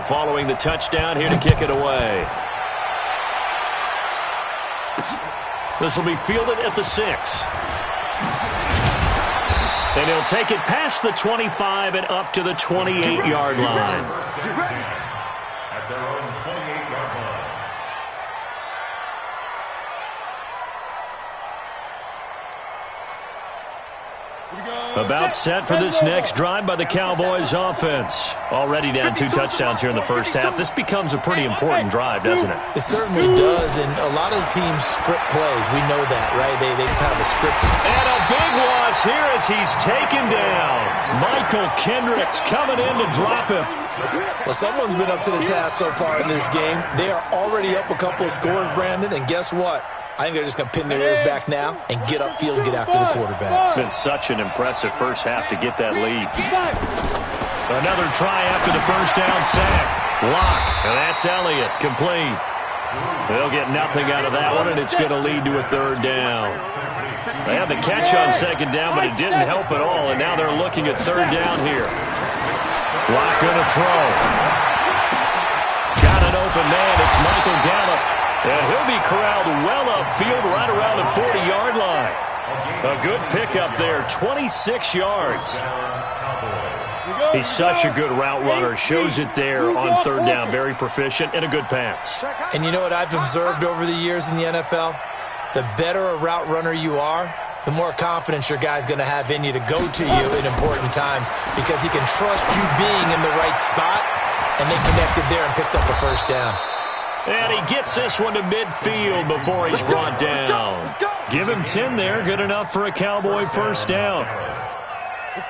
following the touchdown here to kick it away. This will be fielded at the 6. And he'll take it past the 25 and up to the 28-yard line. At their own 28-yard line. About set for this next drive by the Cowboys offense. Already down 2 touchdowns here in the first half. This becomes a pretty important drive, doesn't it? It certainly does, and a lot of the teams script plays. We know that, right? They have a script. And a big loss here as he's taken down. Michael Kendricks coming in to drop him. Well, someone's been up to the task so far in this game. They are already up a couple of scores, Brandon, and guess what? I think they're just going to pin their ears back now and get upfield and get after the quarterback. Been such an impressive first half to get that lead. Another try after the first down sack. Block, and that's Elliott, complete. They'll get nothing out of that one, and it's going to lead to a third down. They had the catch on second down, but it didn't help at all, and now they're looking at third down here. Block going to throw. Got an open man. It's Michael Gallup. And he'll be corralled well upfield right around the 40-yard line. A good pickup there, 26 yards. He's such a good route runner. Shows it there on third down. Very proficient and a good pass. And you know what I've observed over the years in the NFL? The better a route runner you are, the more confidence your guy's going to have in you to go to you in important times because he can trust you being in the right spot, and they connected there and picked up a first down. And he gets this one to midfield before he's brought down. Give him 10 there. Good enough for a Cowboy first down.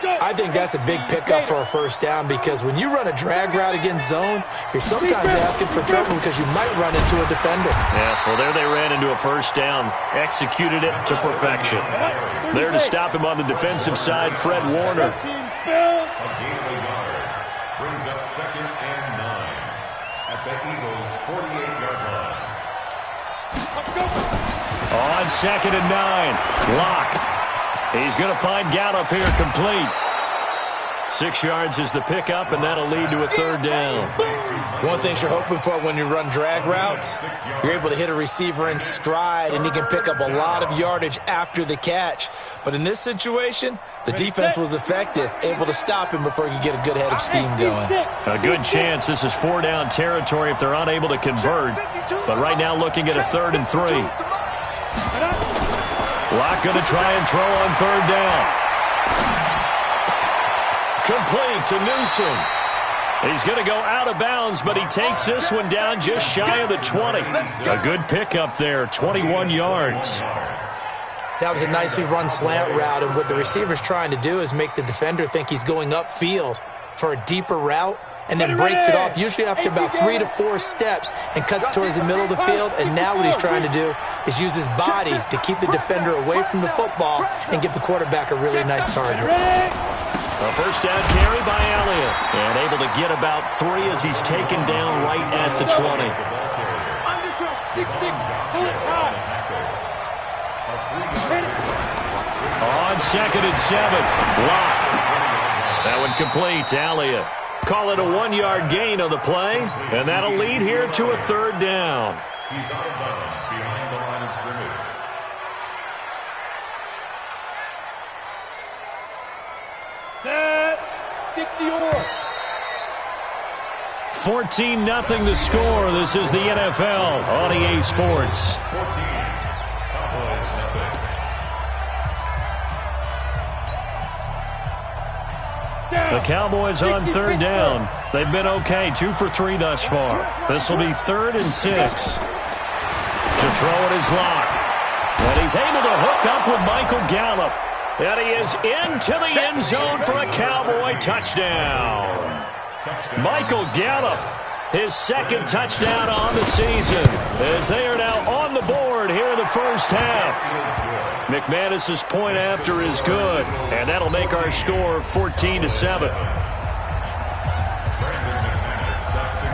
I think that's a big pickup for a first down because when you run a drag route against zone, you're sometimes asking for trouble because you might run into a defender. Yeah, well, there they ran into a first down. Executed it to perfection. There to stop him on the defensive side, Fred Warner. Brings up 2nd and 9 at the Eagles' 48-yard line. On 2nd and 9, Locke. He's going to find Gallup here complete. 6 yards is the pickup, and that'll lead to a third down. One thing you're hoping for when you run drag routes, you're able to hit a receiver in stride, and he can pick up a lot of yardage after the catch. But in this situation, the defense was effective, able to stop him before he could get a good head of steam going. A good chance this is 4-down territory if they're unable to convert. But right now looking at a 3rd and 3. Locke going to try and throw on third down. Complete to Newsom. He's going to go out of bounds, but he takes this one down just shy of the 20. A good pickup there, 21 yards. That was a nicely run slant route, and what the receiver's trying to do is make the defender think he's going upfield for a deeper route, and then breaks it off, usually after about 3 to 4 steps, and cuts towards the middle of the field. And now what he's trying to do is use his body to keep the defender away from the football and give the quarterback a really nice target. A first down carry by Elliott, and able to get about 3 as he's taken down right at the 20. On 2nd and 7, Locke. That one complete to Elliott. Call it a 1-yard gain on the play, and that'll lead here to a third down. He's out of bounds behind the line of scrimmage. Set 60-yard. 14-0 the score. This is the NFL on EA Sports. 14. Cowboys nothing. The Cowboys on third down. They've been okay, 2 for 3 thus far. This will be 3rd and 6. To throw it is Locke. And he's able to hook up with Michael Gallup. And he is into the end zone for a Cowboy touchdown. Michael Gallup, his 2nd touchdown on the season, as they are now on the board here in the first half. McManus's point after is good, and that'll make our score 14-7.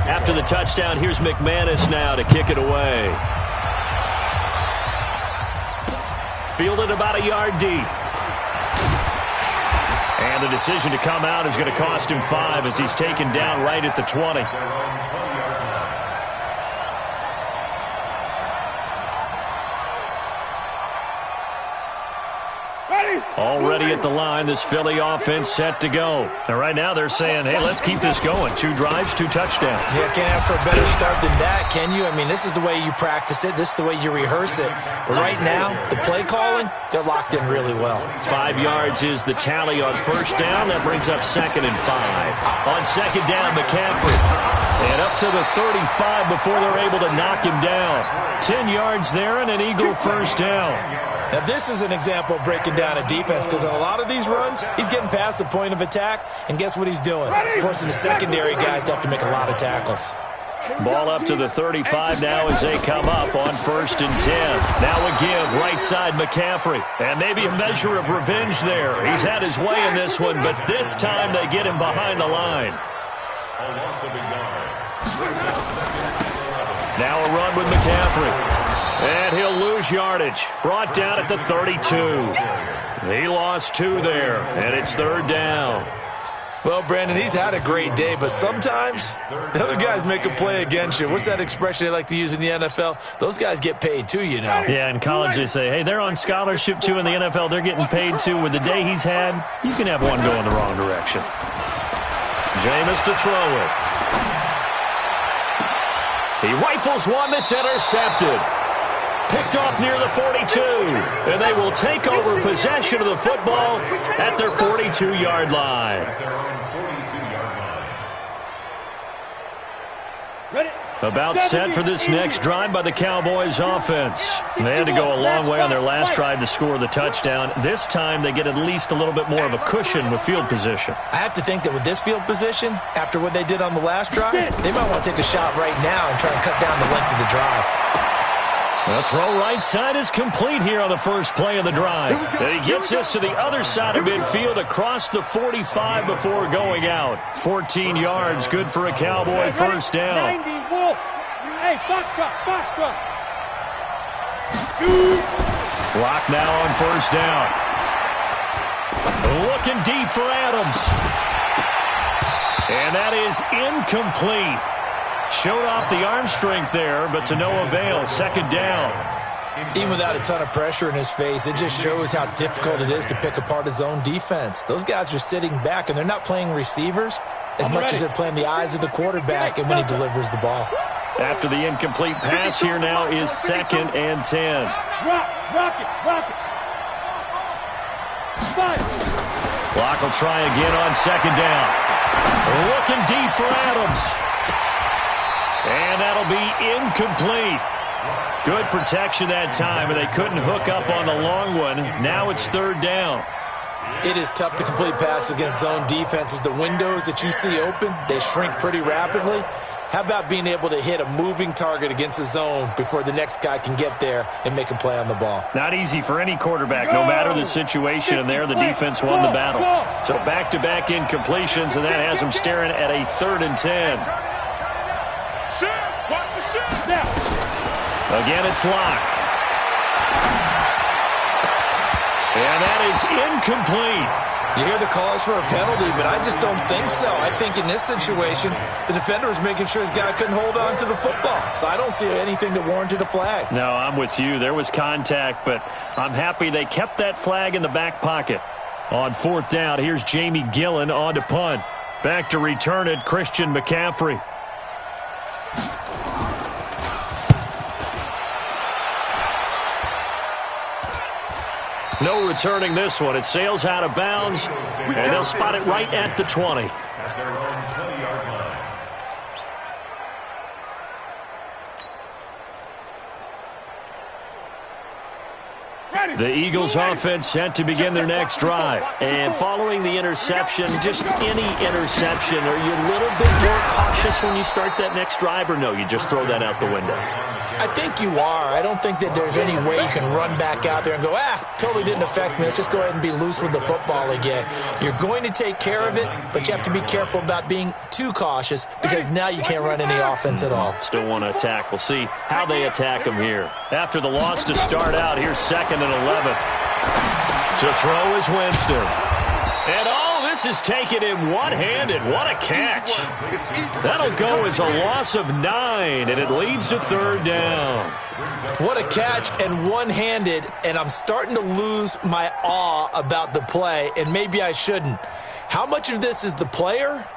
After the touchdown, here's McManus now to kick it away. Fielded about a yard deep. And the decision to come out is going to cost him 5 as he's taken down right at the 20. Already at the line, this Philly offense set to go. And right now they're saying, hey, let's keep this going. 2 drives, 2 touchdowns. Yeah, can't ask for a better start than that, can you? I mean, this is the way you practice it. This is the way you rehearse it. But right now, the play calling, they're locked in really well. 5 yards is the tally on first down. That brings up 2nd and 5. On second down, McCaffrey. And up to the 35 before they're able to knock him down. 10 yards there and an Eagle first down. Now, this is an example of breaking down a defense because on a lot of these runs, he's getting past the point of attack, and guess what he's doing? Forcing the secondary guys to have to make a lot of tackles. Ball up to the 35 now as they come up on 1st and 10. Now a give, right side McCaffrey. And maybe a measure of revenge there. He's had his way in this one, but this time they get him behind the line. Now a run with McCaffrey. And he'll lose yardage. Brought down at the 32. He lost 2 there, and it's 3rd down. Well, Brandon, he's had a great day, but sometimes the other guys make a play against you. What's that expression they like to use in the NFL? Those guys get paid too, you know. Yeah, in college they say, hey, they're on scholarship too. In the NFL, they're getting paid too. With the day he's had, you can have one go in the wrong direction. Jameis to throw it. He rifles one that's intercepted. Picked off near the 42, and they will take over possession of the football at their 42-yard line. About set for this next drive by the Cowboys offense. They had to go a long way on their last drive to score the touchdown. This time they get at least a little bit more of a cushion with field position. I have to think that with this field position, after what they did on the last drive, they might want to take a shot right now and try and cut down the length of the drive. The throw right side is complete here on the first play of the drive. And he gets us to the other side of midfield across the 45 before going out. 14 yards, good for a Cowboy first down. 90, Wolf. Hey, foxtrot. Lock now on first down. Looking deep for Adams. And that is incomplete. Showed off the arm strength there, but to no avail. 2nd down. Even without a ton of pressure in his face, it just shows how difficult it is to pick apart his own defense. Those guys are sitting back, and they're not playing receivers as much as they're playing the eyes of the quarterback and when he delivers the ball. After the incomplete pass, here now is 2nd and 10. Rock it. Locke will try again on 2nd down. Looking deep for Adams. And that'll be incomplete. Good protection that time, and they couldn't hook up on the long one. Now it's 3rd down. It is tough to complete passes against zone defenses. The windows that you see open, they shrink pretty rapidly. How about being able to hit a moving target against a zone before the next guy can get there and make a play on the ball? Not easy for any quarterback, no matter the situation, and there the defense won the battle. So back-to-back incompletions, and that has them staring at a 3rd and 10. Again, it's Locke. And that is incomplete. You hear the calls for a penalty, but I just don't think so. I think in this situation, the defender was making sure his guy couldn't hold on to the football. So I don't see anything that warranted a flag. No, I'm with you. There was contact, but I'm happy they kept that flag in the back pocket. On 4th down, here's Jamie Gillen on to punt. Back to return it, Christian McCaffrey. No returning this one. It sails out of bounds, and they'll spot it right at the 20. The Eagles offense set to begin their next drive. And following the interception, just any interception, are you a little bit more cautious when you start that next drive, or no, you just throw that out the window? I think you are. I don't think that there's any way you can run back out there and go, totally didn't affect me. Let's just go ahead and be loose with the football again. You're going to take care of it, but you have to be careful about being too cautious because now you can't run any offense at all. Still want to attack. We'll see how they attack them here. After the loss to start out, here's 2nd and 11. To throw is Winston. And this is taken in one-handed. What a catch. That'll go as a loss of 9, and it leads to third down. What a catch and one-handed, and I'm starting to lose my awe about the play, and maybe I shouldn't. How much of this is the player?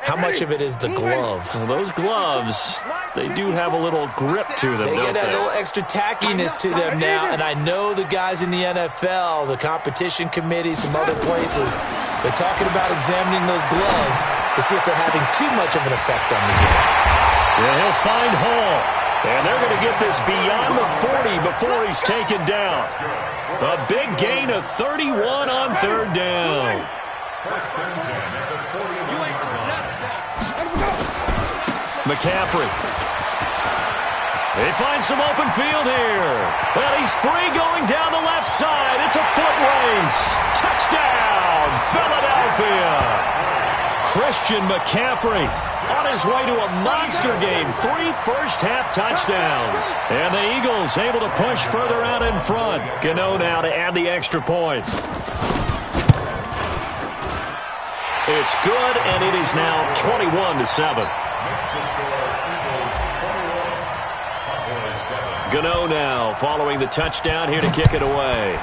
How much of it is the glove? Well, those gloves, they do have a little grip to them, They don't get that little extra tackiness to them now, and I know the guys in the NFL, the competition committee, some other places, they're talking about examining those gloves to see if they're having too much of an effect on the game. Yeah, he'll find Hall, and they're going to get this beyond the 40 before he's taken down. A big gain of 31 on third down. First and 10 at the 41-yard line. McCaffrey. They find some open field here. Well, he's free going down the left side. It's a foot race. Touchdown, Philadelphia. Christian McCaffrey on his way to a monster game. 3 first-half touchdowns. And the Eagles able to push further out in front. Gano now to add the extra point. It's good, and it is now 21-7. Gano now following the touchdown here to kick it away.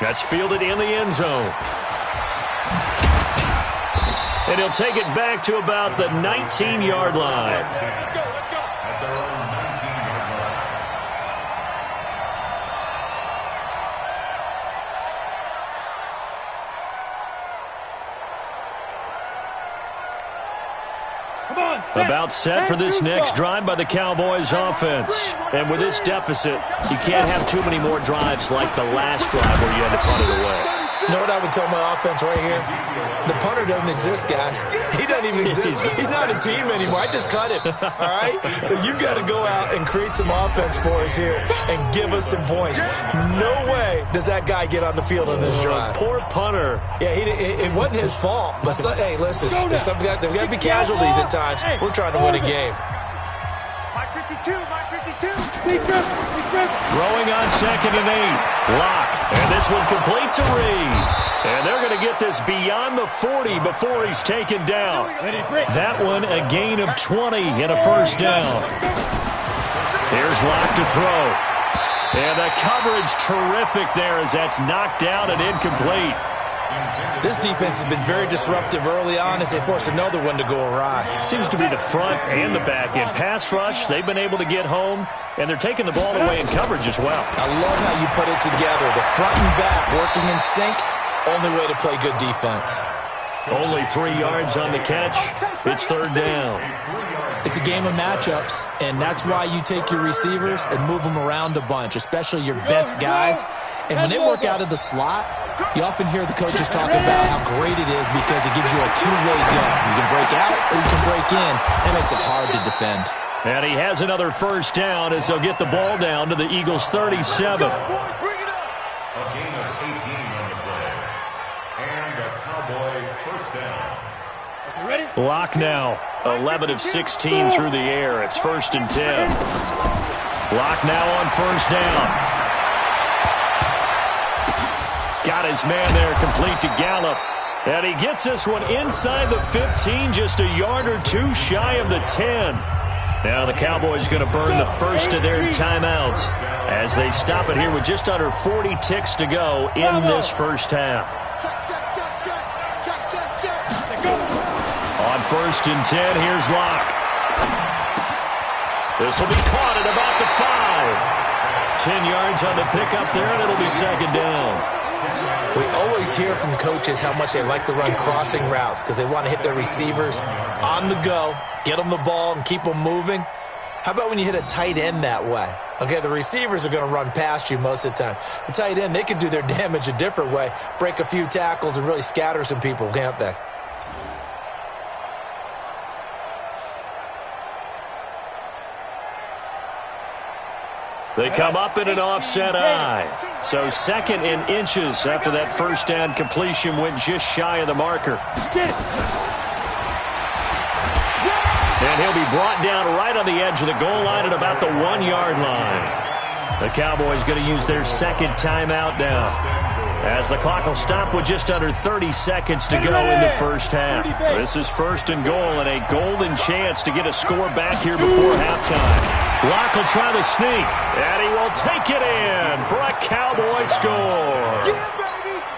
That's fielded in the end zone. And he'll take it back to about the 19-yard line. About set for this next drive by the Cowboys offense. And with this deficit, you can't have too many more drives like the last drive where you had to punt it away. You know what I would tell my offense right here? The punter doesn't exist, guys. He doesn't even exist. He's not a team anymore. I just cut him, all right? So you've got to go out and create some offense for us here and give us some points. No way does that guy get on the field on this drive. Poor punter. Yeah, it wasn't his fault. But, hey, listen, there's got to be casualties at times. We're trying to win a game. Mike 52, Mike 52. Deep grip, deep grip. Throwing on 2nd and 8. Lock. And this one complete to Reed. And they're going to get this beyond the 40 before he's taken down. That one a gain of 20 and a first down. Here's Lock to throw. And the coverage terrific there as that's knocked down and incomplete. This defense has been very disruptive early on as they force another one to go awry. Seems to be the front and the back end. Pass rush, they've been able to get home, and they're taking the ball away in coverage as well. I love how you put it together. The front and back working in sync, only way to play good defense. Only 3 yards on the catch. It's third down. It's a game of matchups, and that's why you take your receivers and move them around a bunch, especially your best guys. And when they work out of the slot, you often hear the coaches talk about how great it is because it gives you a two-way go. You can break out or you can break in. That makes it hard to defend. And he has another first down as they'll get the ball down to the Eagles' 37. A gain of 18 on the play. And a Cowboy first down. Ready? Lock now. 11 of 16 through the air. It's 1st and 10. Lock now on first down. Got his man there, complete to Gallup. And he gets this one inside the 15, just a yard or two shy of the 10. Now the Cowboys going to burn the first of their timeouts as they stop it here with just under 40 ticks to go in this first half. On 1st and 10, here's Locke. This will be caught at about the 5. 10 yards on the pickup there, and it'll be 2nd down. We always hear from coaches how much they like to run crossing routes because they want to hit their receivers on the go, get them the ball, and keep them moving. How about when you hit a tight end that way? Okay, the receivers are going to run past you most of the time. The tight end, they can do their damage a different way, break a few tackles, and really scatter some people, can't they? They come up in an offset eye. So 2nd and inches after that first down completion went just shy of the marker. And he'll be brought down right on the edge of the goal line at about the 1-yard line. The Cowboys going to use their 2nd timeout now. as the clock will stop with just under 30 seconds to go in the first half. This is 1st and goal and a golden chance to get a score back here before halftime. Locke will try the sneak, and he will take it in for a Cowboy score.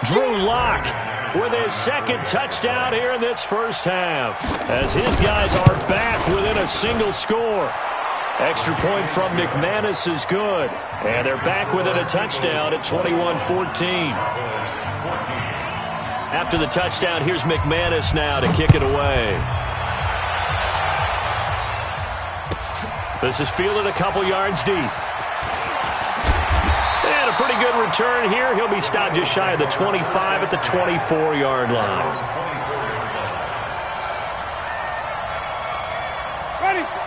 Drew Locke with his 2nd touchdown here in this first half, as his guys are back within a single score. Extra point from McManus is good, and they're back within a touchdown at 21-14. After the touchdown, here's McManus now to kick it away. This is fielded a couple yards deep. And a pretty good return here. He'll be stopped just shy of the 25 at the 24-yard line.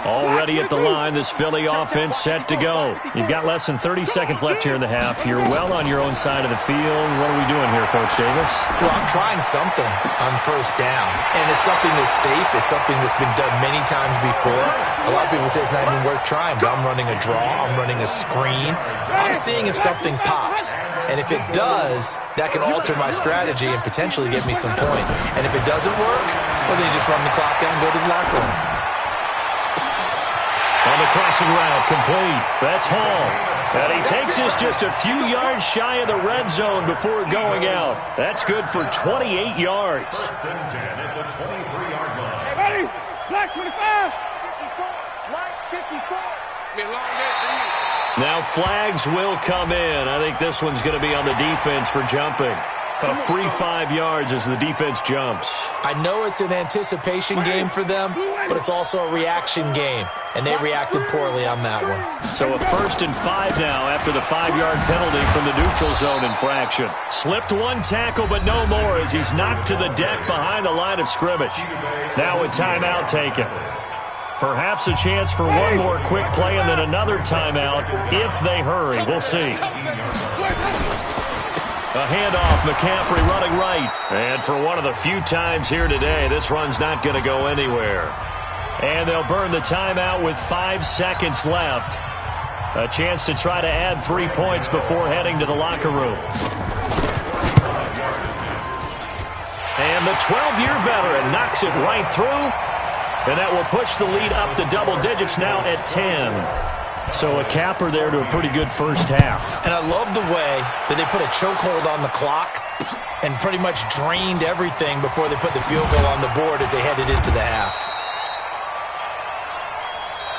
Already at the line, this Philly offense set to go. You've got less than 30 seconds left here in the half. You're well on your own side of the field. What are we doing here, Coach Davis? Well, I'm trying something on first down, and it's something that's safe. It's something that's been done many times before. A lot of people say it's not even worth trying, but I'm running a draw. I'm running a screen. I'm seeing if something pops. And if it does, that can alter my strategy and potentially get me some points. And if it doesn't work, well, then you just run the clock out and go to the locker room. On the crossing route, complete. That's Hall. And he takes us just a few yards shy of the red zone before going out. That's good for 28 yards. 1st and 10 at the 23-yard line. Hey, ready? Black 25. 54. White 54. It's been a long day for you. Now flags will come in. I think this one's going to be on the defense for jumping. A free 5 yards as the defense jumps. I know it's an anticipation game for them, but it's also a reaction game, and they reacted poorly on that one. So a 1st and 5 now after the 5-yard penalty from the neutral zone infraction. Slipped one tackle, but no more as he's knocked to the deck behind the line of scrimmage. Now a timeout taken. Perhaps a chance for one more quick play and then another timeout if they hurry. We'll see. A handoff, McCaffrey running right. And for one of the few times here today, this run's not going to go anywhere. And they'll burn the timeout with 5 seconds left. A chance to try to add 3 points before heading to the locker room. And the 12-year veteran knocks it right through. And that will push the lead up to double digits now at 10. So a capper there to a pretty good first half. And I love the way that they put a chokehold on the clock and pretty much drained everything before they put the field goal on the board as they headed into the half.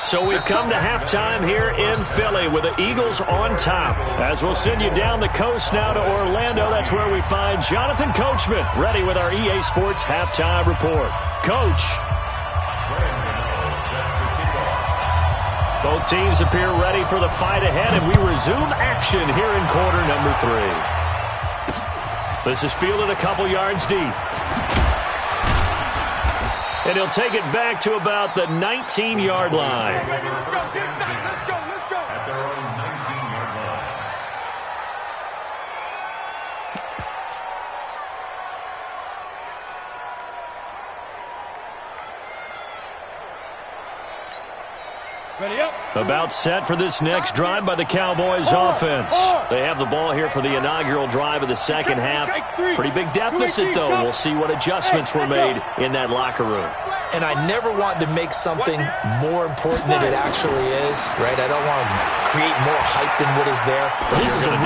So we've come to halftime here in Philly with the Eagles on top. As we'll send you down the coast now to Orlando, that's where we find Jonathan Coachman ready with our EA Sports Halftime Report. Coach. Both teams appear ready for the fight ahead, and we resume action here in quarter number 3. This is fielded a couple yards deep. And he'll take it back to about the 19-yard line. Let's go. At their own 19-yard line. Ready up. About set for this next drive by the Cowboys offense. They have the ball here for the inaugural drive of the second half. Pretty big deficit, though. We'll see what adjustments were made in that locker room. And I never want to make something more important than it actually is, right? I don't want to create more hype than what is there. But this is I'm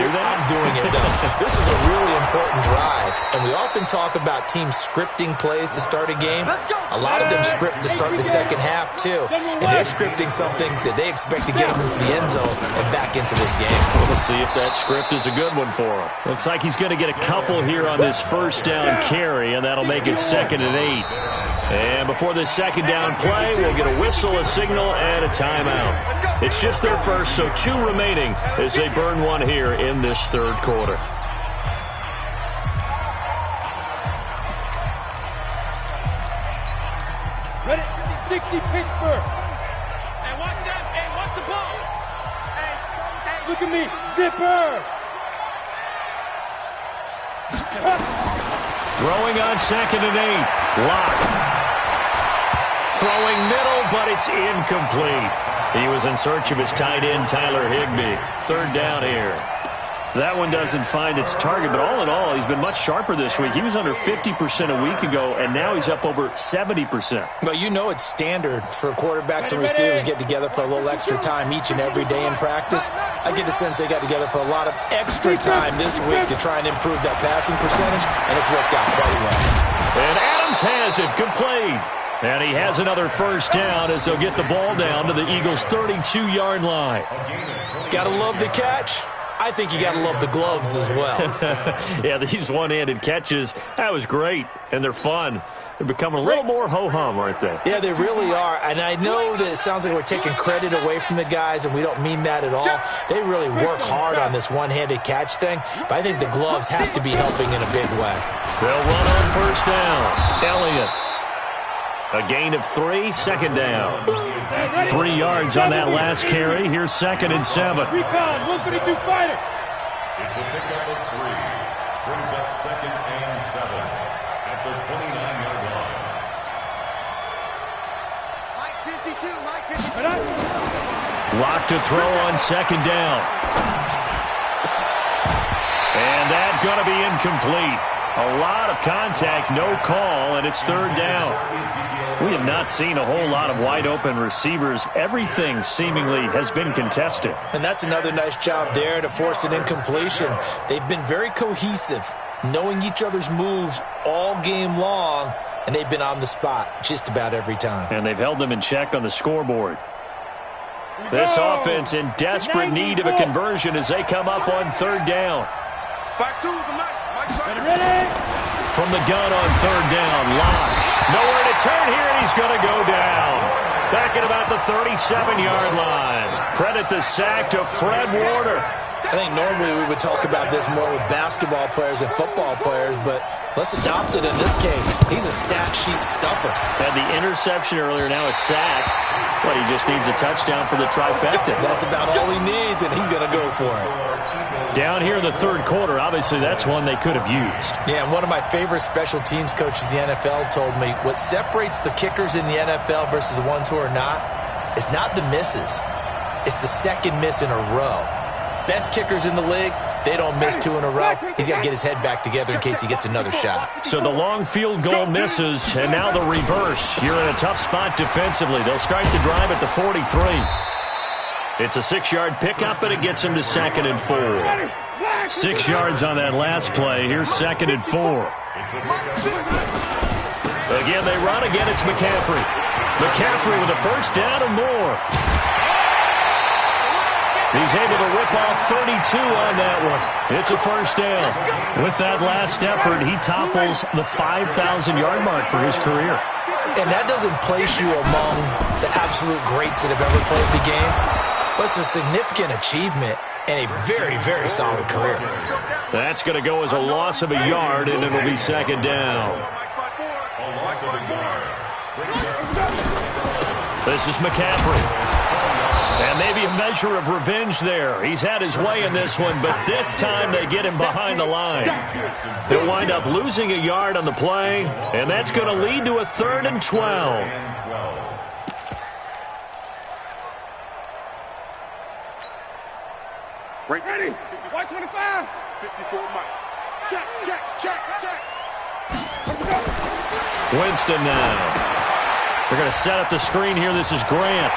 doing it, though. This is a really important drive. And we often talk about teams scripting plays to start a game. A lot of them script to start the second half, too. And they're scripting something that they expect to get them into the end zone and back into this game. We'll see if that script is a good one for him. Looks like he's going to get a couple here on this first down carry, and that'll make it 2nd and 8. And before this second down play, we'll get a whistle, a signal, and a timeout. It's just their first, so 2 remaining as they burn one here in this third quarter. Ready? 60 Pittsburgh. Hey, watch that. Hey, watch the ball. Hey, look at me. Zipper. Throwing on 2nd and 8. Locke. Throwing middle, but it's incomplete. He was in search of his tight end, Tyler Higbee. 3rd down here. That one doesn't find its target, but all in all, he's been much sharper this week. He was under 50% a week ago, and now he's up over 70%. Well, you know it's standard for quarterbacks and receivers get together for a little extra time each and every day in practice. I get the sense they got together for a lot of extra time this week to try and improve that passing percentage, and it's worked out quite well. And Adams has it, complete. And he has another first down as they'll get the ball down to the Eagles' 32-yard line. Gotta love the catch. I think you got to love the gloves as well. Yeah, these one-handed catches, that was great, and they're fun. They're becoming a little more ho-hum, aren't they? Yeah, they really are, and I know that it sounds like we're taking credit away from the guys, and we don't mean that at all. They really work hard on this one-handed catch thing, but I think the gloves have to be helping in a big way. They'll run on first down. Elliott. A gain of 3, second down. 3 yards on that last carry. Here's 2nd and 7. 3 pound, 132 fighter. It's a pickup of 3. Brings up 2nd and 7 at the 29-yard line. Mike 52. Lock to throw on 2nd down. And that's going to be incomplete. A lot of contact, no call, and it's 3rd down. We have not seen a whole lot of wide-open receivers. Everything seemingly has been contested. And that's another nice job there to force an incompletion. They've been very cohesive, knowing each other's moves all game long, and they've been on the spot just about every time. And they've held them in check on the scoreboard. This offense in desperate need of a conversion as they come up on 3rd down. From the gun on 3rd down, Locke. Nowhere to turn here, and he's going to go down. Back at about the 37-yard line. Credit the sack to Fred Warner. I think normally we would talk about this more with basketball players and football players, but let's adopt it in this case. He's a stat sheet stuffer. Had the interception earlier, now a sack. But he just needs a touchdown for the trifecta. That's about all he needs, and he's going to go for it. Down here in the 3rd quarter, obviously that's one they could have used. Yeah, and one of my favorite special teams coaches in the NFL told me what separates the kickers in the NFL versus the ones who are not is not the misses. It's the second miss in a row. Best kickers in the league, they don't miss 2 in a row. He's got to get his head back together in case he gets another shot. So the long field goal misses, and now the reverse. You're in a tough spot defensively. They'll start the drive at the 43. It's a 6-yard pickup, and it gets him to 2nd and 4. 6 yards on that last play. Here's 2nd and 4. Again, they run. Again, it's McCaffrey. McCaffrey with a first down and more. He's able to rip off 32 on that one. It's a first down. With that last effort, he topples the 5,000-yard mark for his career. And that doesn't place you among the absolute greats that have ever played the game, but it's a significant achievement and a very, very solid career. That's going to go as a loss of a yard, and it'll be 2nd down. This is McCaffrey. And maybe a measure of revenge there. He's had his way in this one, but this time they get him behind the line. He'll wind up losing a yard on the play, and that's going to lead to a 3rd and 12. Ready? 125. 54 Mike. Check. Winston now. They're going to set up the screen here. This is Grant.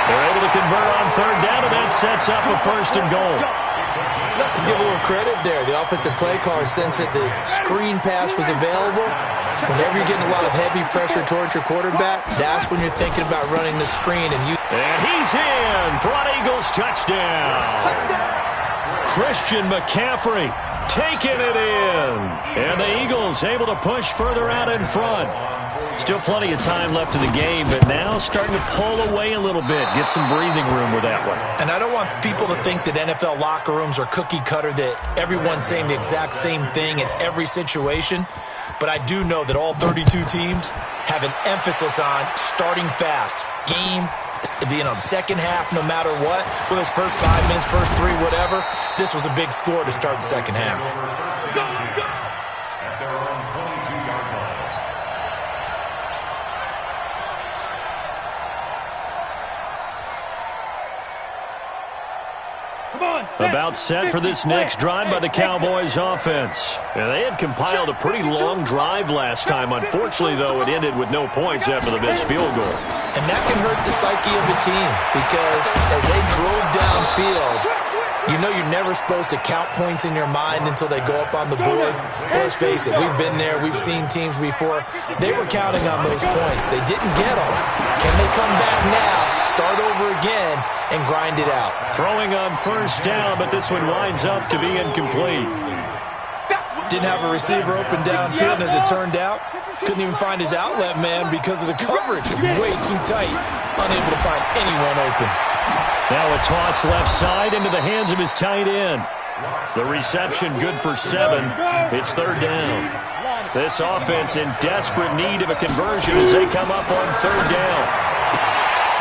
They're able to convert on 3rd down, and that sets up a 1st and goal. Let's give a little credit there. The offensive play caller, since that the screen pass was available, whenever you're getting a lot of heavy pressure towards your quarterback, that's when you're thinking about running the screen. And he's in for an Eagles touchdown. Christian McCaffrey taking it in. And the Eagles able to push further out in front. Still plenty of time left in the game, but now starting to pull away a little bit, get some breathing room with that one. And I don't want people to think that NFL locker rooms are cookie cutter, that everyone's saying the exact same thing in every situation. But I do know that all 32 teams have an emphasis on starting fast. Game, the second half, no matter what, whether it's first 5 minutes, first 3, whatever, this was a big score to start the second half. About set for this next drive by the Cowboys offense. And they had compiled a pretty long drive last time. Unfortunately, though, it ended with no points after the missed field goal. And that can hurt the psyche of a team because as they drove downfield, you know you're never supposed to count points in your mind until they go up on the board. Well, let's face it, we've been there. We've seen teams before. They were counting on those points. They didn't get them. Can they come back now, start over again, and grind it out? Throwing on first down, but this one winds up to be incomplete. Didn't have a receiver open downfield, and as it turned out, couldn't even find his outlet man because of the coverage. It's way too tight, unable to find anyone open. Now a toss left side into the hands of his tight end. The reception good for 7. It's third down. This offense in desperate need of a conversion as they come up on third down.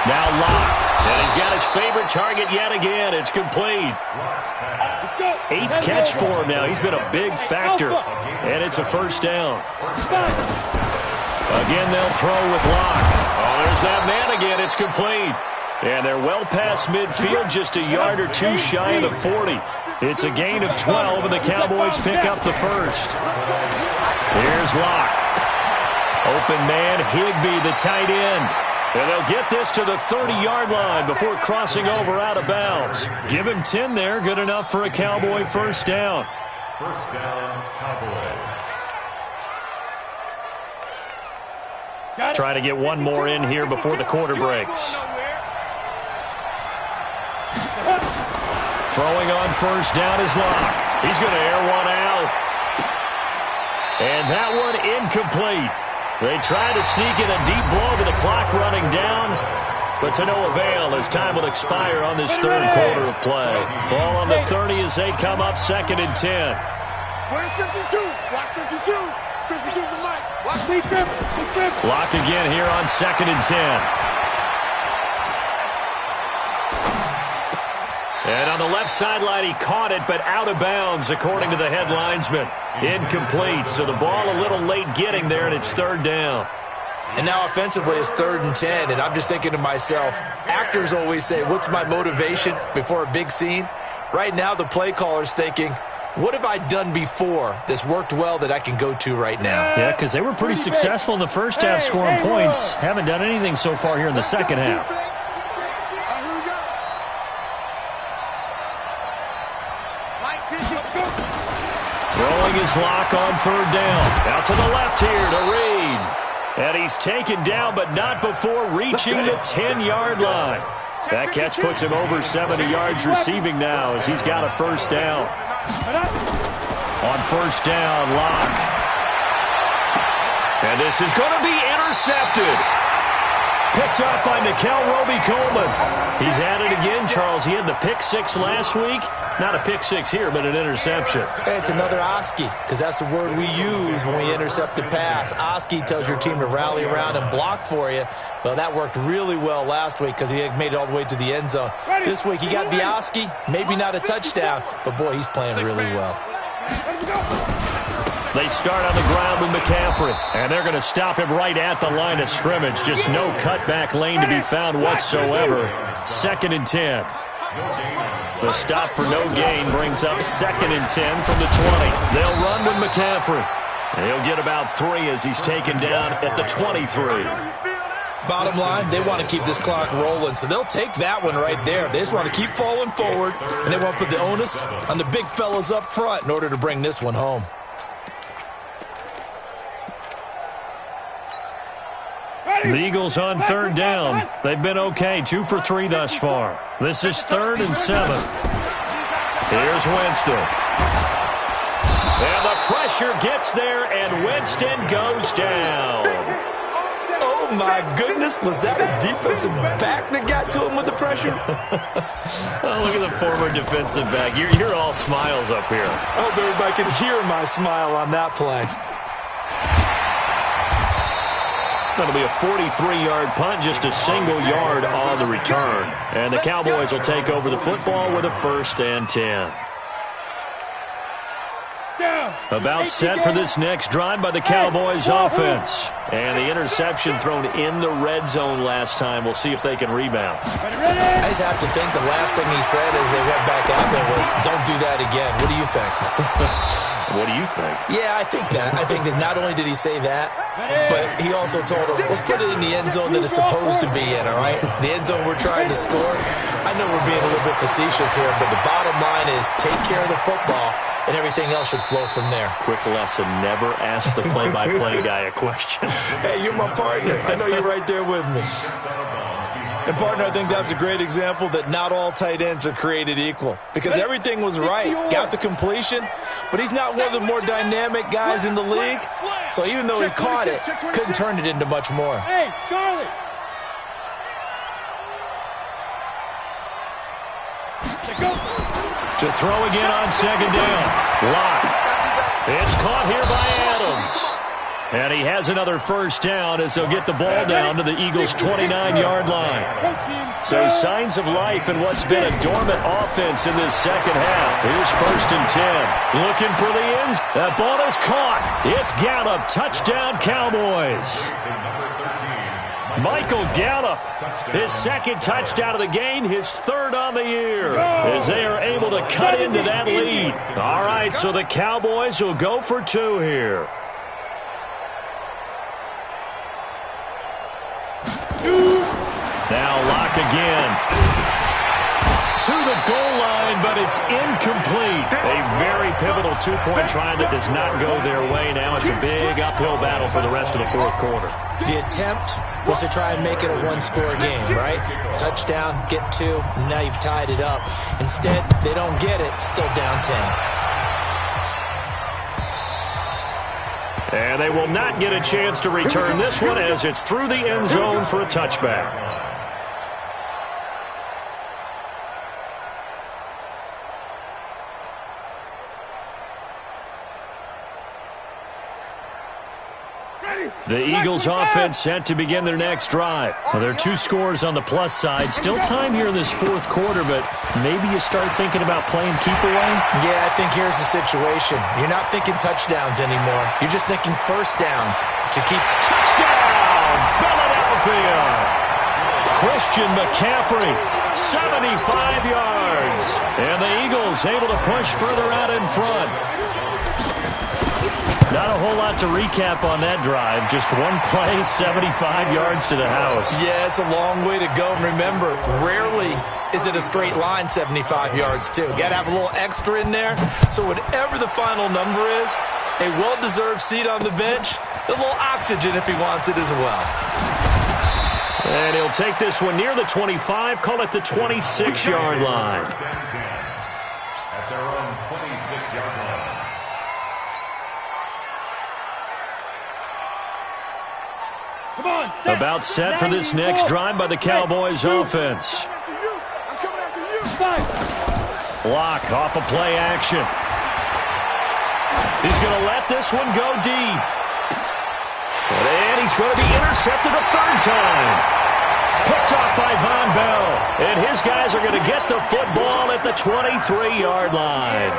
Now Locke. And he's got his favorite target yet again. It's complete. 8th catch for him now. He's been a big factor. And it's a first down. Again, they'll throw with Locke. Oh, there's that man again. It's complete. And they're well past midfield, just a yard or two shy of the 40. It's a gain of 12, and the Cowboys pick up the first. Here's Locke. Open man, Higbee, the tight end. And they'll get this to the 30-yard line before crossing over out of bounds. Give him 10 there, good enough for a Cowboy first down. First down, Cowboys. Try to get one more in here before the quarter breaks. Throwing on first down is Locke. He's going to air one out. And that one incomplete. They try to sneak in a deep blow with the clock running down, but to no avail as time will expire on this third quarter of play. Ball on the 30 as they come up 2nd and 10. Where's 52? Watch 52. 52's the mic. Watch Locke again here on 2nd and 10. And on the left sideline, he caught it, but out of bounds, according to the head linesman. Incomplete, so the ball a little late getting there, and it's third down. And now offensively, it's 3rd and 10, and I'm just thinking to myself, actors always say, what's my motivation before a big scene? Right now, the play caller's thinking, what have I done before that's worked well that I can go to right now? Yeah, because they were pretty successful in the first half scoring points. Haven't done anything so far here in the second half. Throwing his Locke on third down. Out to the left here to Reed. And he's taken down, but not before reaching the 10-yard line. That catch puts him over 70 yards receiving now as he's got a first down. On first down, Locke. And this is going to be intercepted. Picked up by Nickel Roby-Coleman. He's at it again, Charles. He had the pick 6 last week. Not a pick 6 here, but an interception. Hey, it's another Oski, because that's the word we use when we intercept a pass. Oski tells your team to rally around and block for you. Well, that worked really well last week because he had made it all the way to the end zone. This week, he got the Oski, maybe not a touchdown, but, boy, he's playing really well. They start on the ground with McCaffrey, and they're going to stop him right at the line of scrimmage. Just no cutback lane to be found whatsoever. 2nd and 10. The stop for no gain brings up 2nd and 10 from the 20. They'll run with McCaffrey. He'll get about 3 as he's taken down at the 23. Bottom line, they want to keep this clock rolling, so they'll take that one right there. They just want to keep falling forward, and they want to put the onus on the big fellas up front in order to bring this one home. The Eagles on third down. They've been okay, 2 for 3 thus far. This is 3rd and 7. Here's Winston. And the pressure gets there, and Winston goes down. Oh, my goodness. Was that a defensive back that got to him with the pressure? Oh, look at the former defensive back. You're all smiles up here. I hope everybody can hear my smile on that play. That'll be a 43-yard punt, just a single yard on the return. And the Cowboys will take over the football with a 1st and 10. Down. About set for this next drive by the Cowboys offense. And the interception thrown in the red zone last time. We'll see if they can rebound. I just have to think the last thing he said as they went back out there was, don't do that again. What do you think? What do you think? Yeah, I think that. I think that not only did he say that, but he also told him, let's put it in the end zone that it's supposed to be in, all right? The end zone we're trying to score. I know we're being a little bit facetious here, but the bottom line is take care of the football, and everything else should flow from there. Quick lesson, never ask the play-by-play guy a question. Hey, you're my partner. I know you're right there with me. And, partner, I think that's a great example that not all tight ends are created equal. Because everything was right. Got the completion, but he's not one of the more dynamic guys in the league. So even though he caught it, couldn't turn it into much more. Hey, Charlie. To throw again on second down. Lock. It's caught here by Adams. And he has another first down as they'll get the ball down to the Eagles' 29-yard line. So signs of life in what's been a dormant offense in this second half. Here's 1st and 10. Looking for the ends. That ball is caught. It's Gallup. Touchdown, Cowboys. Michael Gallup, his second touchdown of the game, his third on the year, as they are able to cut into that lead. All right, so the Cowboys will go for 2 here. Now Lock again. To the goal line, but it's incomplete. A very pivotal two-point try that does not go their way. Now it's a big uphill battle for the rest of the fourth quarter. The attempt was to try and make it a one-score game, right? Touchdown, get 2, and now you've tied it up. Instead, they don't get it, still down 10. And they will not get a chance to return this one as it's through the end zone for a touchback. The Eagles offense set to begin their next drive. Well, there are 2 scores on the plus side. Still time here in this fourth quarter, but maybe you start thinking about playing keep away? Yeah, I think here's the situation. You're not thinking touchdowns anymore. You're just thinking first downs to keep. Touchdown, Philadelphia! Christian McCaffrey, 75 yards. And the Eagles able to push further out in front. Not a whole lot to recap on that drive. Just one play, 75 yards to the house. Yeah, it's a long way to go. And remember, rarely is it a straight line 75 yards, too. Got to have a little extra in there. So whatever the final number is, a well-deserved seat on the bench, a little oxygen if he wants it as well. And he'll take this one near the 25, call it the 26-yard line. At their own 26-yard line. About set for this next drive by the Cowboys offense. Lock off a play action. He's going to let this one go deep. And he's going to be intercepted a third time. Picked off by Von Bell. And his guys are going to get the football at the 23-yard line.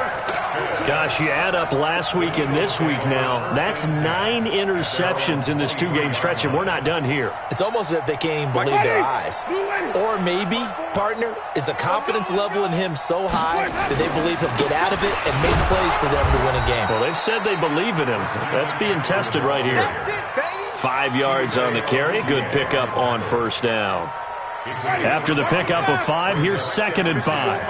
Gosh, you add up last week and this week now, that's 9 interceptions in this 2-game stretch, and we're not done here. It's almost as if they can't even believe their eyes. Or maybe, partner, is the confidence level in him so high that they believe he'll get out of it and make plays for them to win a game. Well, they've said they believe in him. That's being tested right here. 5 yards on the carry. Good pickup on first down. After the pickup of 5, here's 2nd and 5.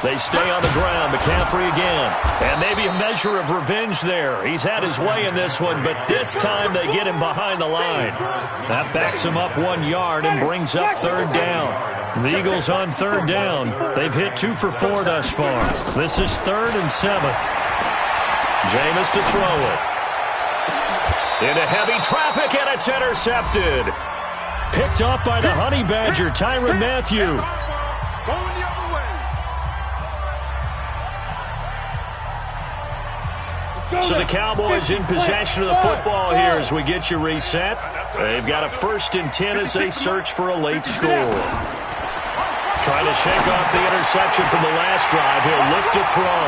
They stay on the ground. McCaffrey again. And maybe a measure of revenge there. He's had his way in this one, but this time they get him behind the line. That backs him up 1 yard and brings up 3rd down. The Eagles on 3rd down. They've hit 2 for 4 thus far. This is 3rd and 7. Jameis to throw it. Into heavy traffic, and it's intercepted. Picked off by the Honey Badger, Tyrann Mathieu. So the Cowboys in possession of the football here as we get you reset. They've got a 1st and 10 as they search for a late score. Trying to shake off the interception from the last drive. He'll look to throw.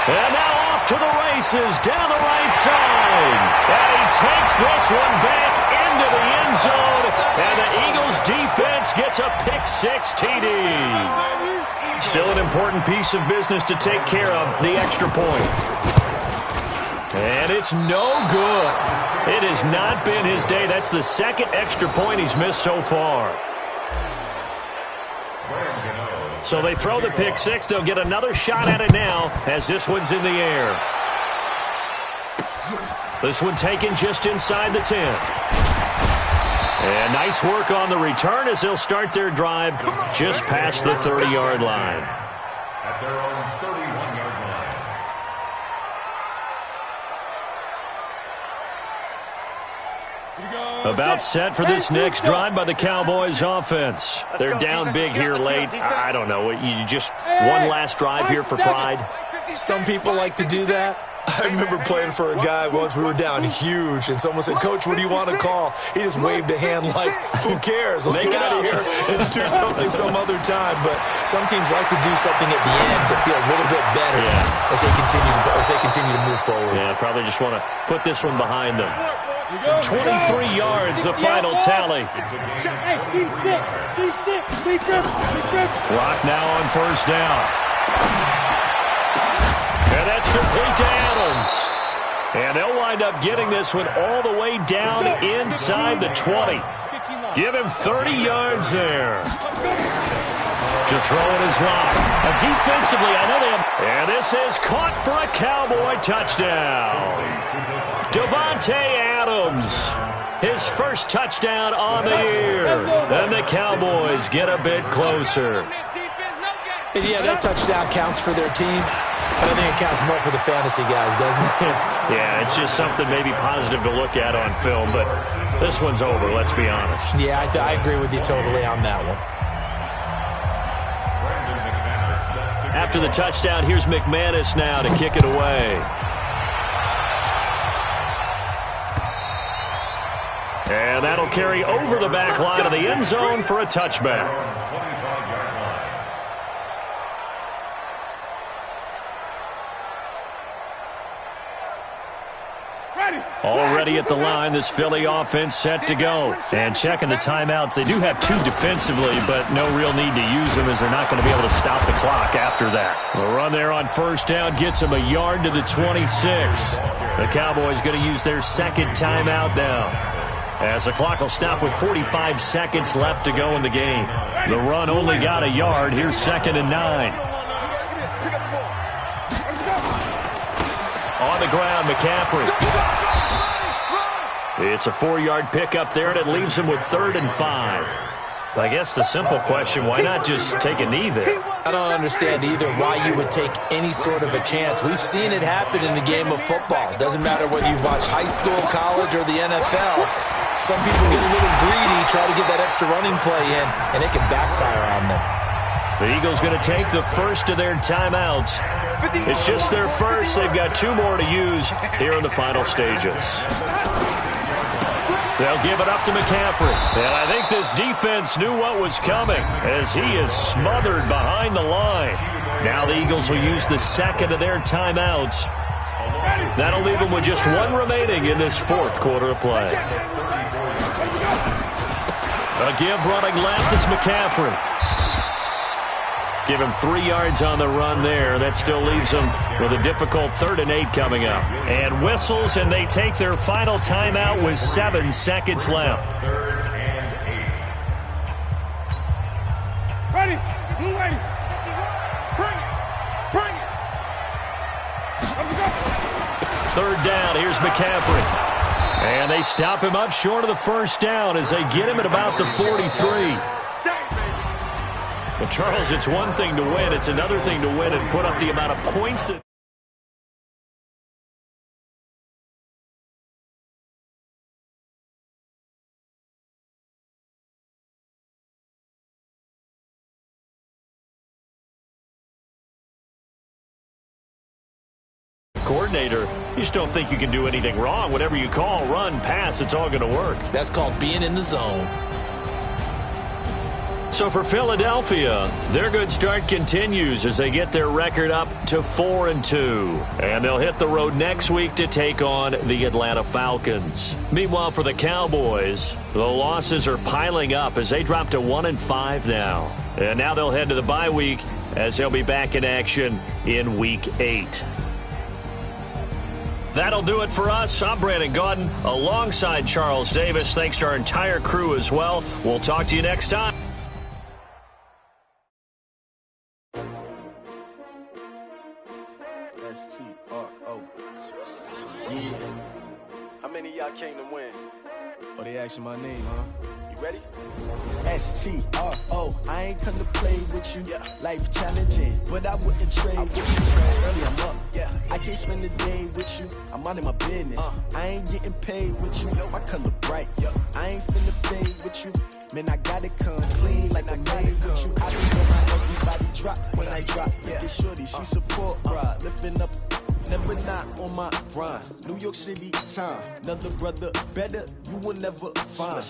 And now off to the races down the right side. And he takes this one back into the end zone. And the Eagles defense gets a pick-6 TD. Still an important piece of business to take care of, the extra point. And it's no good. It has not been his day. That's the second extra point he's missed so far. So they throw the pick-6. They'll get another shot at it now as this one's in the air. This one taken just inside the 10. And nice work on the return as they'll start their drive just past the 30-yard line. At their own 31-yard line. About set for this next drive by the Cowboys offense. They're down big here late. I don't know. You just one last drive here for pride. Some people like to do that. I remember playing for a guy once. We were down huge, and someone said, "Coach, what do you want to call?" He just waved a hand like, "Who cares? Let's get out of here and do something some other time." But some teams like to do something at the end to feel a little bit better as they continue to move forward. Yeah, probably just want to put this one behind them. 23 yards, the final tally. Clock now on first down. And that's complete to Adams. And they'll wind up getting this one all the way down inside the 20. Give him 30 yards there. To throw it is locked. Defensively, I know they have... And this is caught for a Cowboy touchdown. Davante Adams. His first touchdown on the year. And the Cowboys get a bit closer. And yeah, that touchdown counts for their team. But I think it counts more for the fantasy guys, doesn't it? Yeah, it's just something maybe positive to look at on film, but this one's over, let's be honest. Yeah, I agree with you totally on that one. After the touchdown, here's McManus now to kick it away. And that'll carry over the back line of the end zone for a touchback. Already at the line, this Philly offense set to go. And checking the timeouts, they do have two defensively, but no real need to use them as they're not going to be able to stop the clock after that. The run there on first down gets them a yard to the 26. The Cowboys going to use their second timeout now, as the clock will stop with 45 seconds left to go in the game. The run only got a yard. Here's 2nd and 9. On the ground, McCaffrey. It's a 4-yard pickup there, and it leaves him with 3rd and 5. I guess the simple question, why not just take a knee there? I don't understand either why you would take any sort of a chance. We've seen it happen in the game of football. It doesn't matter whether you watch high school, college, or the NFL. Some people get a little greedy, try to get that extra running play in, and it can backfire on them. The Eagles going to take the first of their timeouts. It's just their first. They've got 2 more to use here in the final stages. They'll give it up to McCaffrey. And I think this defense knew what was coming as he is smothered behind the line. Now the Eagles will use the second of their timeouts. That'll leave them with just 1 remaining in this 4th quarter of play. A give running left. It's McCaffrey. Give him 3 yards on the run there. That still leaves him with a difficult 3rd and 8 coming up. And whistles, and they take their final timeout with 7 seconds left. 3rd and 8. Ready? Blue lady. Bring it. Bring it. Let's go. 3rd down. Here's McCaffrey. And they stop him up short of the first down as they get him at about the 43. But, Charles, it's one thing to win. It's another thing to win and put up the amount of points that... Coordinator, you just don't think you can do anything wrong. Whatever you call, run, pass, it's all going to work. That's called being in the zone. So for Philadelphia, their good start continues as they get their record up to 4-2. And they'll hit the road next week to take on the Atlanta Falcons. Meanwhile, for the Cowboys, the losses are piling up as they drop to 1-5 now. And now they'll head to the bye week as they'll be back in action in Week 8. That'll do it for us. I'm Brandon Gaudin alongside Charles Davis. Thanks to our entire crew as well. We'll talk to you next time. How many of y'all came to win? Oh, they asking my name, huh? You ready? S-T-R-O, I ain't come to play with you. Life challenging, but I wouldn't trade with you. Early I'm up, I can't spend the day with you. I'm out of my business. I ain't getting paid with you. My color bright, I ain't finna fade with you. Man, I got it come clean like I made with you. I just know my everybody drop when I drop. Look at shorty, she support ride, lifting up. Never not on my grind. New York City time. Another brother better, you will never find.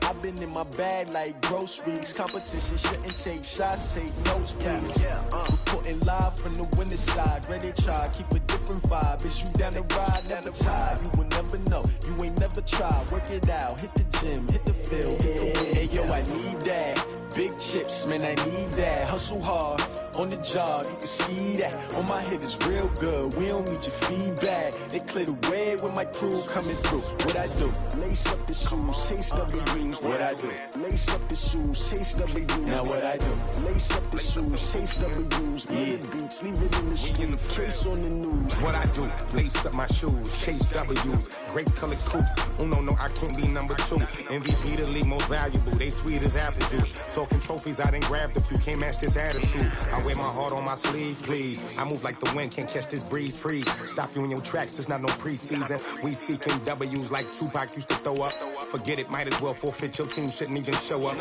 I've been in my bag like groceries. Competition shouldn't take shots, take notes, please. Reporting live from the winning side. Ready to try, keep a different vibe. Is you down the ride, never tired. You will never know, you ain't never tried. Work it out, hit the gym, hit the field, hit the win. Hey yo, I need that. Big chips, man, I need that. Hustle hard, on the job, you can see that. On my head is real good, we don't need your feedback. They clear the way with my crew coming through. What I do? Lace up the shoes, chase W's. What I do? Lace up the shoes, chase W's. Now what I do? Lace up the shoes, chase W's. Big beats, leave it in the street, case on the news. What I do? Lace up my shoes, chase W's. Great colored coops. Oh no, I can't be number 2. MVP the league most valuable. They sweet as apple juice. Talking trophies, I done grabbed a few. Can't match this attitude. I wear my heart on my sleeve, please. I move like the wind, can't catch this breeze. Freeze. Stop you in your tracks, there's not no preseason. We seeking W's like Tupac used to throw up. Forget it, might as well forfeit. Your team shouldn't even show up.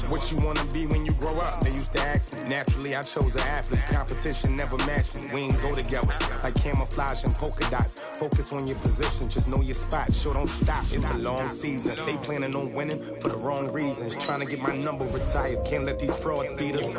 What you wanna be when you grow up? They used to ask me. Naturally, I chose an athlete. Competition never matched me. We ain't go together like camouflage and polka dots. Focus on your position, just know your spot. Sure, don't stop. It's a long season. They planning on winning for the wrong reasons. Trying to get my number retired. Can't let these frauds beat us.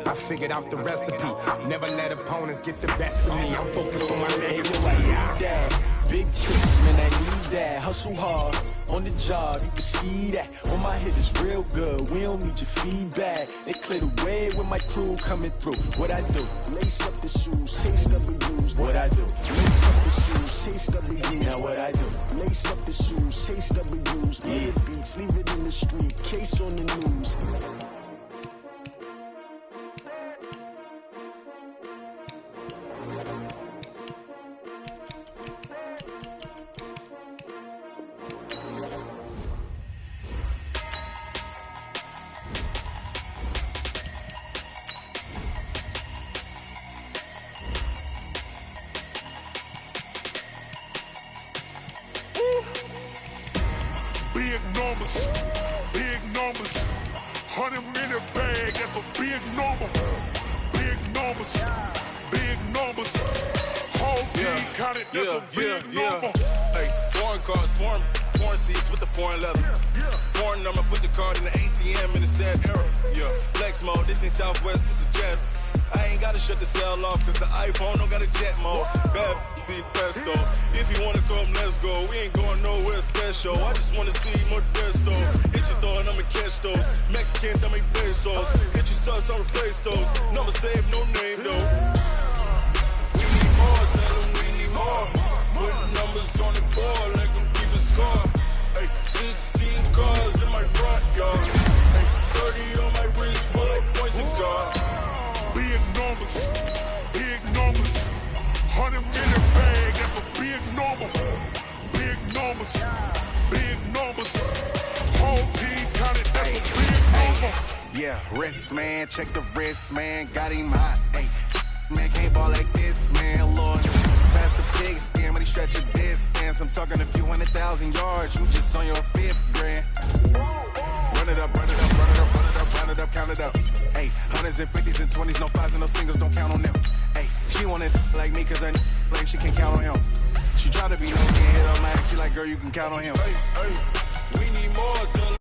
I figured out the recipe. Never let opponents get the best of me. I'm focused on my legacy. I need that. Big chips, man, I need that. Hustle hard, on the job, you can see that. On my head is real good, we don't need your feedback. They clear the way with my crew coming through. What I do? Lace up the shoes, chase W's. What I do? Lace up the shoes, chase W's. Now what I do? Lace up the shoes, chase W's. Big beats, leave it in the street, case on the news. Big numbers, 100-minute bag, that's a big number. Big numbers, whole team counted, that's a big number. Hey, foreign cars, foreign seats with the foreign leather. Foreign number, put the card in the ATM in the sad era. Yeah, flex mode, this ain't Southwest, this a jet. I ain't gotta shut the cell off, cause the iPhone don't got a jet mode. Bad be pesto. If you wanna come, let's go. We ain't going nowhere special. I just wanna see more desto. Hit your thought, I'ma catch those. Mexican, I make pesos. Hit your sauce, I'll replace those. Number save, no name though. We need more, tell them we need more. Put numbers on the board, let them keep a score. Hey, 16 cars in my front yard. Hey, 30 on my wrist, bullet points and guard. Big numbers, 100-minute bag, that's a big number. Big numbers, whole team counted, that's a big number. Yeah, wrist man, check the wrist man, got him hot. Hey, man can't ball like this, man. Lord, pass the big skin when he stretch a distance. I'm talking a few 100,000 yards, you just on your 5th grand. Run it up, count it up. Hey, hundreds and 50s and 20s, no 5s and no singles, don't count on them. Hey, she wanted like me cause her like she can count on him. She try to be nosy and hit her max, she like girl, you can count on him. Hey, we need more, tell